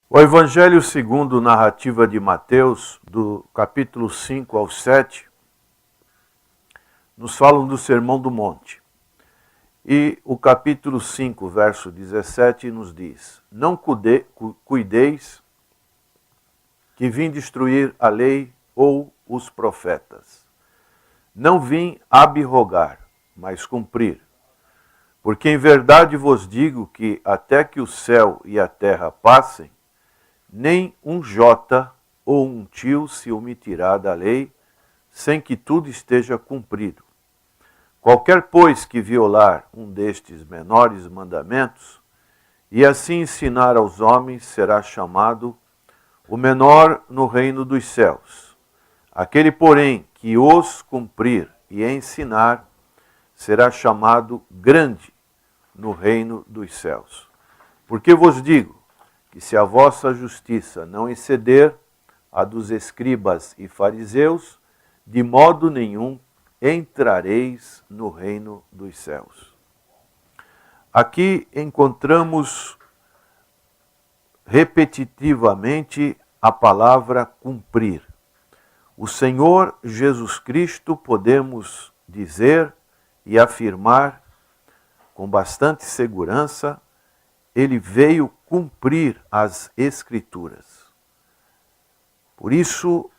O Evangelho segundo narrativa de Mateus, do capítulo 5 ao 7, nos falam do Sermão do Monte. E o capítulo 5, verso 17, nos diz: Não cuideis que vim destruir a lei ou os profetas. Não vim abrogar, mas cumprir. Porque em verdade vos digo que até que o céu e a terra passem, nem um jota ou um tio se omitirá da lei, sem que tudo esteja cumprido. Qualquer, pois, que violar um destes menores mandamentos, e assim ensinar aos homens, será chamado o menor no reino dos céus. Aquele, porém, que os cumprir e ensinar, será chamado grande no reino dos céus. Porque vos digo que se a vossa justiça não exceder a dos escribas e fariseus, de modo nenhum entrareis no reino dos céus. Aqui encontramos repetitivamente a palavra cumprir. O Senhor Jesus Cristo, podemos dizer e afirmar com bastante segurança, ele veio cumprir as Escrituras. Por isso,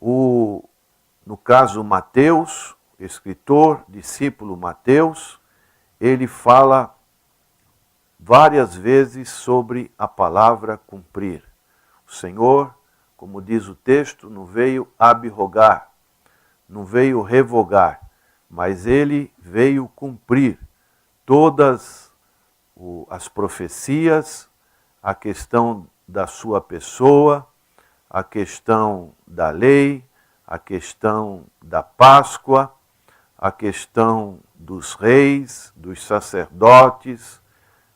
no caso Mateus, escritor, discípulo Mateus, ele fala várias vezes sobre a palavra cumprir. O Senhor, como diz o texto, não veio abrogar, não veio revogar, mas ele veio cumprir todas as profecias, a questão da sua pessoa, a questão da lei, a questão da Páscoa, a questão dos reis, dos sacerdotes,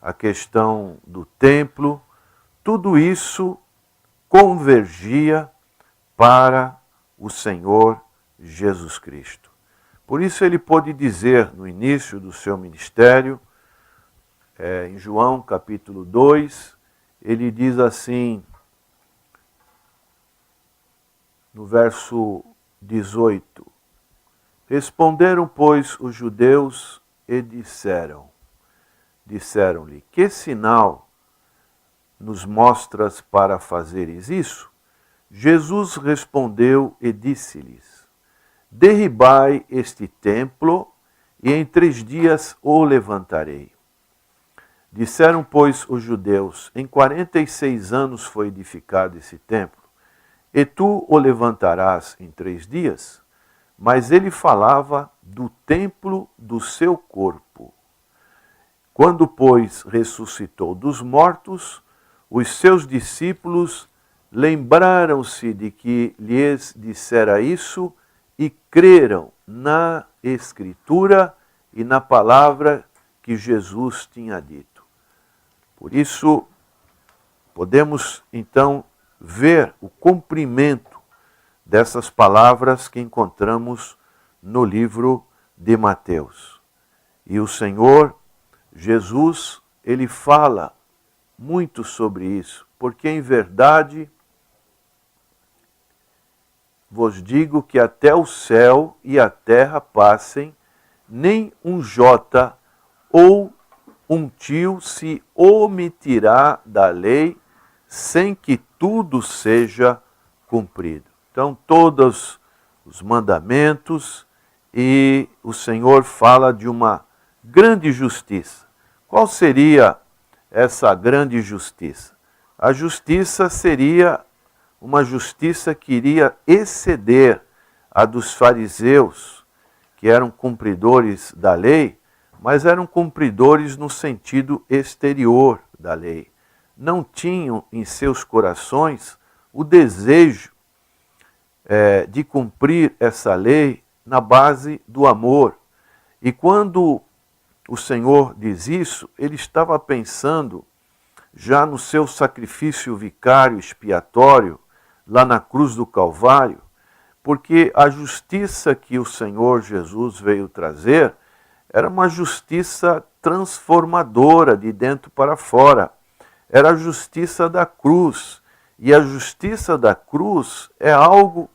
a questão do templo, tudo isso convergia para o Senhor Jesus Cristo. Por isso ele pôde dizer no início do seu ministério, em João capítulo 2, ele diz assim, no verso 18, Responderam, pois, os judeus e disseram-lhe, que sinal nos mostras para fazeres isso? Jesus respondeu e disse-lhes, derribai este templo e em 3 dias o levantarei. Disseram, pois, os judeus, em 46 anos foi edificado esse templo, e tu o levantarás em 3 dias? Mas ele falava do templo do seu corpo. Quando, pois, ressuscitou dos mortos, os seus discípulos lembraram-se de que lhes dissera isso e creram na Escritura e na palavra que Jesus tinha dito. Por isso, podemos então ver o cumprimento dessas palavras que encontramos no livro de Mateus. E o Senhor Jesus, ele fala muito sobre isso, porque em verdade vos digo que até o céu e a terra passem, nem um jota ou um tio se omitirá da lei, sem que tudo seja cumprido. Então, todos os mandamentos, e o Senhor fala de uma grande justiça. Qual seria essa grande justiça? A justiça seria uma justiça que iria exceder a dos fariseus, que eram cumpridores da lei, mas eram cumpridores no sentido exterior da lei. Não tinham em seus corações o desejo de cumprir essa lei na base do amor. E quando o Senhor diz isso, ele estava pensando já no seu sacrifício vicário expiatório, lá na cruz do Calvário, porque a justiça que o Senhor Jesus veio trazer era uma justiça transformadora de dentro para fora. era a justiça da cruz. E a justiça da cruz é algo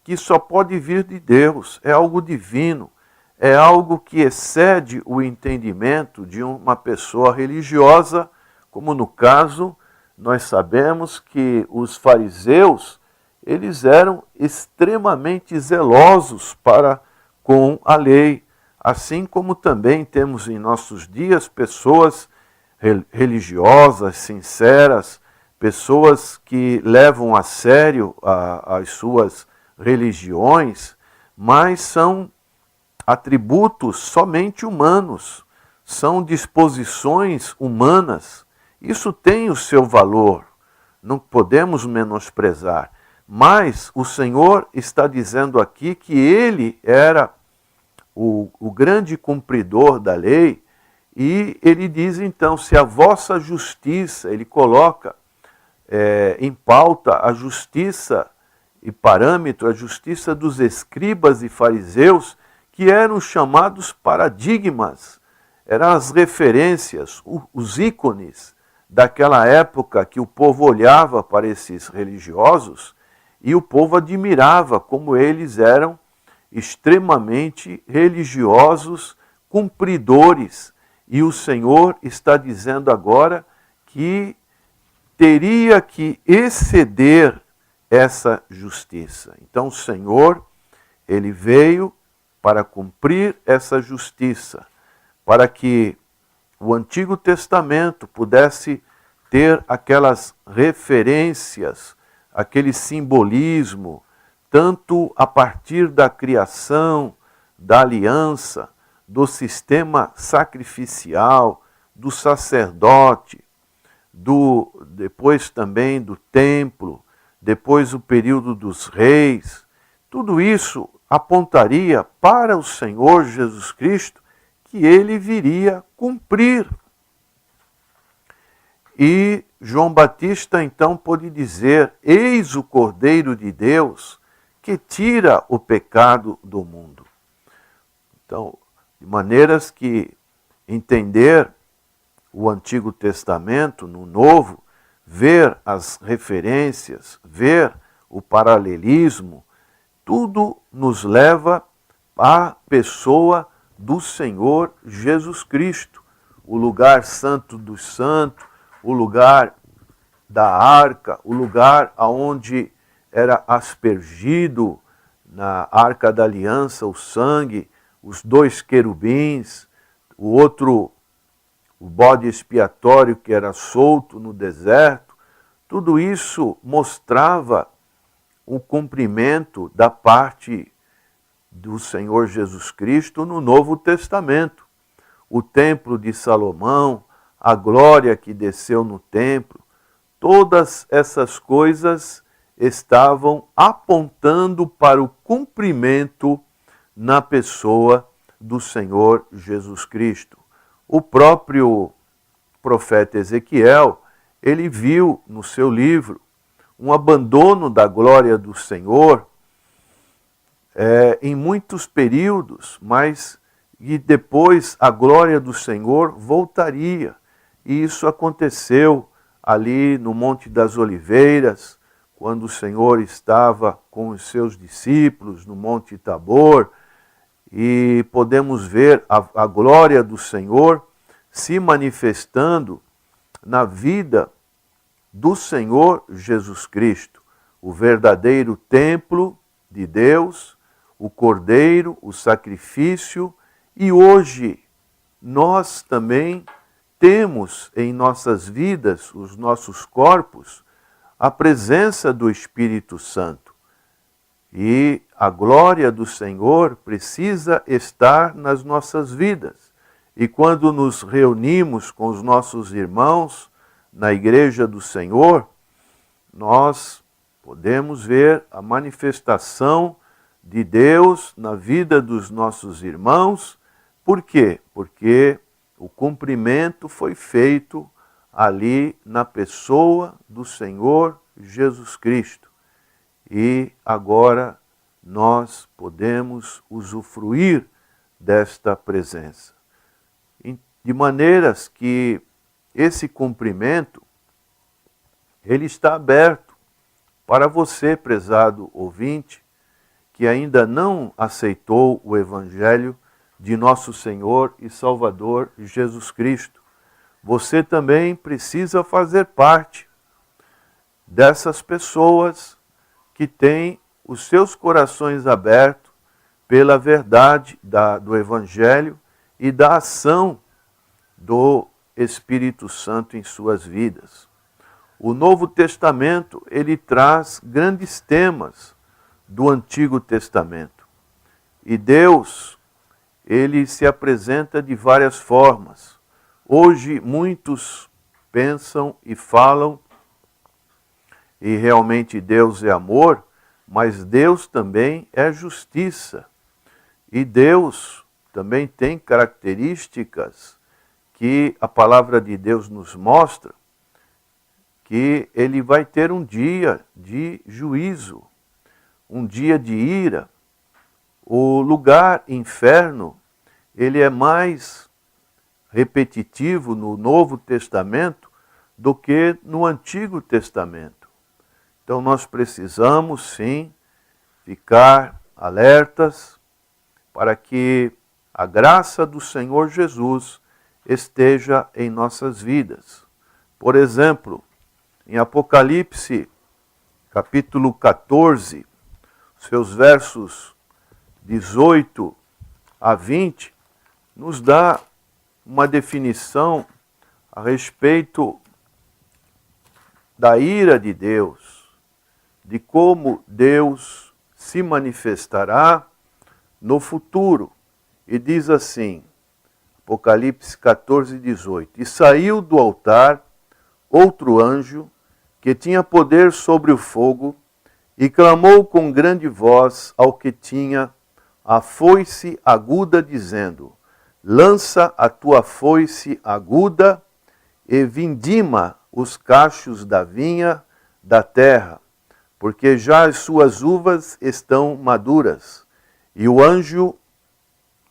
que só pode vir de Deus, é algo divino, é algo que excede o entendimento de uma pessoa religiosa, como no caso, nós sabemos que os fariseus, eles eram extremamente zelosos para com a lei, assim como também temos em nossos dias pessoas religiosas, sinceras, pessoas que levam a sério as suas religiões, mas são atributos somente humanos, são disposições humanas. Isso tem o seu valor, não podemos menosprezar. Mas o Senhor está dizendo aqui que Ele era o grande cumpridor da lei, e Ele diz então, se a vossa justiça, Ele coloca em pauta a justiça e parâmetro, a justiça dos escribas e fariseus, que eram chamados paradigmas, eram as referências, os ícones daquela época que o povo olhava para esses religiosos e o povo admirava como eles eram extremamente religiosos, cumpridores. E o Senhor está dizendo agora que teria que exceder essa justiça. Então o Senhor, Ele veio para cumprir essa justiça, para que o Antigo Testamento pudesse ter aquelas referências, aquele simbolismo, tanto a partir da criação, da aliança, do sistema sacrificial, do sacerdote, depois também do templo, depois o período dos reis. Tudo isso apontaria para o Senhor Jesus Cristo, que Ele viria cumprir. E João Batista então pôde dizer: eis o Cordeiro de Deus que tira o pecado do mundo. Então, de maneiras que entender o Antigo Testamento no Novo, ver as referências, ver o paralelismo, tudo nos leva à pessoa do Senhor Jesus Cristo, o lugar santo dos santos, o lugar da arca, o lugar aonde era aspergido na arca da aliança o sangue, os 2 querubins, o outro, o bode expiatório que era solto no deserto. Tudo isso mostrava o cumprimento da parte do Senhor Jesus Cristo no Novo Testamento. O templo de Salomão, a glória que desceu no templo, todas essas coisas estavam apontando para o cumprimento na pessoa do Senhor Jesus Cristo. O próprio profeta Ezequiel, ele viu no seu livro um abandono da glória do Senhor em muitos períodos, mas e depois a glória do Senhor voltaria. E isso aconteceu ali no Monte das Oliveiras, quando o Senhor estava com os seus discípulos no Monte Tabor, e podemos ver a glória do Senhor se manifestando na vida do Senhor Jesus Cristo, o verdadeiro templo de Deus, o Cordeiro, o sacrifício. E hoje nós também temos em nossas vidas, os nossos corpos, a presença do Espírito Santo. E a glória do Senhor precisa estar nas nossas vidas. E quando nos reunimos com os nossos irmãos na igreja do Senhor, nós podemos ver a manifestação de Deus na vida dos nossos irmãos. Por quê? Porque o cumprimento foi feito ali na pessoa do Senhor Jesus Cristo. E agora nós podemos usufruir desta presença. De maneiras que esse cumprimento ele está aberto para você, prezado ouvinte, que ainda não aceitou o Evangelho de nosso Senhor e Salvador Jesus Cristo. Você também precisa fazer parte dessas pessoas que têm os seus corações abertos pela verdade do Evangelho e da ação do Espírito Santo em suas vidas. O Novo Testamento, ele traz grandes temas do Antigo Testamento. E Deus, ele se apresenta de várias formas. Hoje, muitos pensam e falam, e realmente Deus é amor, mas Deus também é justiça. E Deus também tem características que a palavra de Deus nos mostra, que ele vai ter um dia de juízo, um dia de ira. O lugar inferno, ele é mais repetitivo no Novo Testamento do que no Antigo Testamento. Então nós precisamos sim ficar alertas para que a graça do Senhor Jesus esteja em nossas vidas. Por exemplo, em Apocalipse, capítulo 14, seus versos 18 a 20, nos dá uma definição a respeito da ira de Deus, de como Deus se manifestará no futuro. E diz assim, Apocalipse 14, 18, e saiu do altar outro anjo que tinha poder sobre o fogo e clamou com grande voz ao que tinha a foice aguda, dizendo, lança a tua foice aguda e vindima os cachos da vinha da terra, porque já as suas uvas estão maduras. E o anjo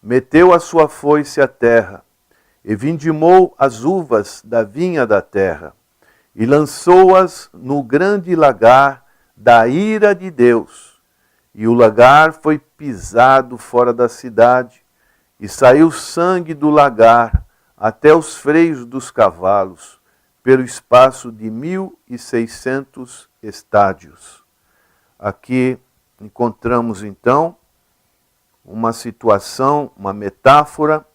meteu a sua foice à terra e vindimou as uvas da vinha da terra e lançou-as no grande lagar da ira de Deus. E o lagar foi pisado fora da cidade, e saiu sangue do lagar até os freios dos cavalos, pelo espaço de 1.600 estádios. Aqui encontramos então uma situação, uma metáfora,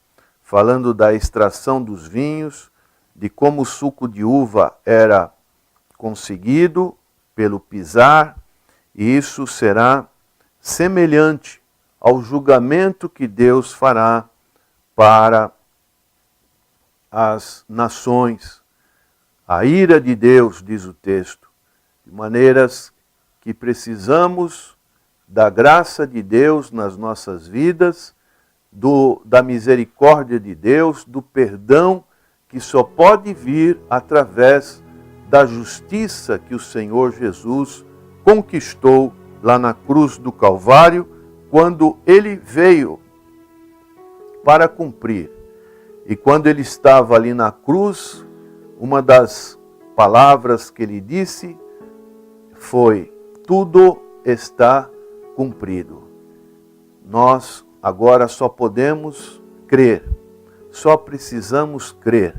falando da extração dos vinhos, de como o suco de uva era conseguido pelo pisar, e isso será semelhante ao julgamento que Deus fará para as nações. A ira de Deus, diz o texto, de maneiras que precisamos da graça de Deus nas nossas vidas, da misericórdia de Deus, do perdão que só pode vir através da justiça que o Senhor Jesus conquistou lá na cruz do Calvário, quando ele veio para cumprir. E quando ele estava ali na cruz, uma das palavras que ele disse foi: tudo está cumprido. Nós agora só podemos crer, só precisamos crer,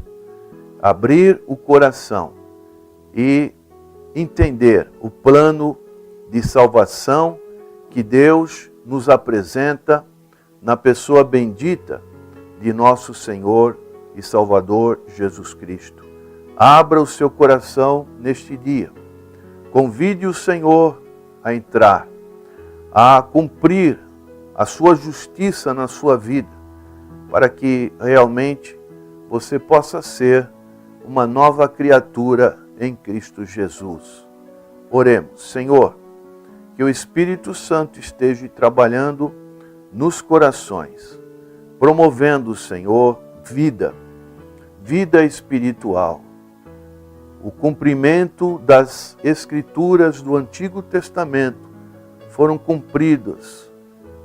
abrir o coração e entender o plano de salvação que Deus nos apresenta na pessoa bendita de nosso Senhor e Salvador Jesus Cristo. Abra o seu coração neste dia. Convide o Senhor a entrar, a cumprir a sua justiça na sua vida, para que realmente você possa ser uma nova criatura em Cristo Jesus. Oremos. Senhor, que o Espírito Santo esteja trabalhando nos corações, promovendo, Senhor, vida espiritual. O cumprimento das Escrituras do Antigo Testamento foram cumpridas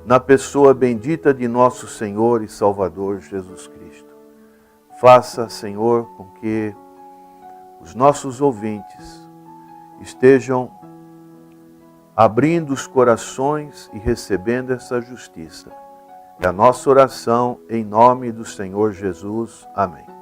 na pessoa bendita de nosso Senhor e Salvador Jesus Cristo. Faça, Senhor, com que os nossos ouvintes estejam abrindo os corações e recebendo essa justiça. É a nossa oração em nome do Senhor Jesus. Amém.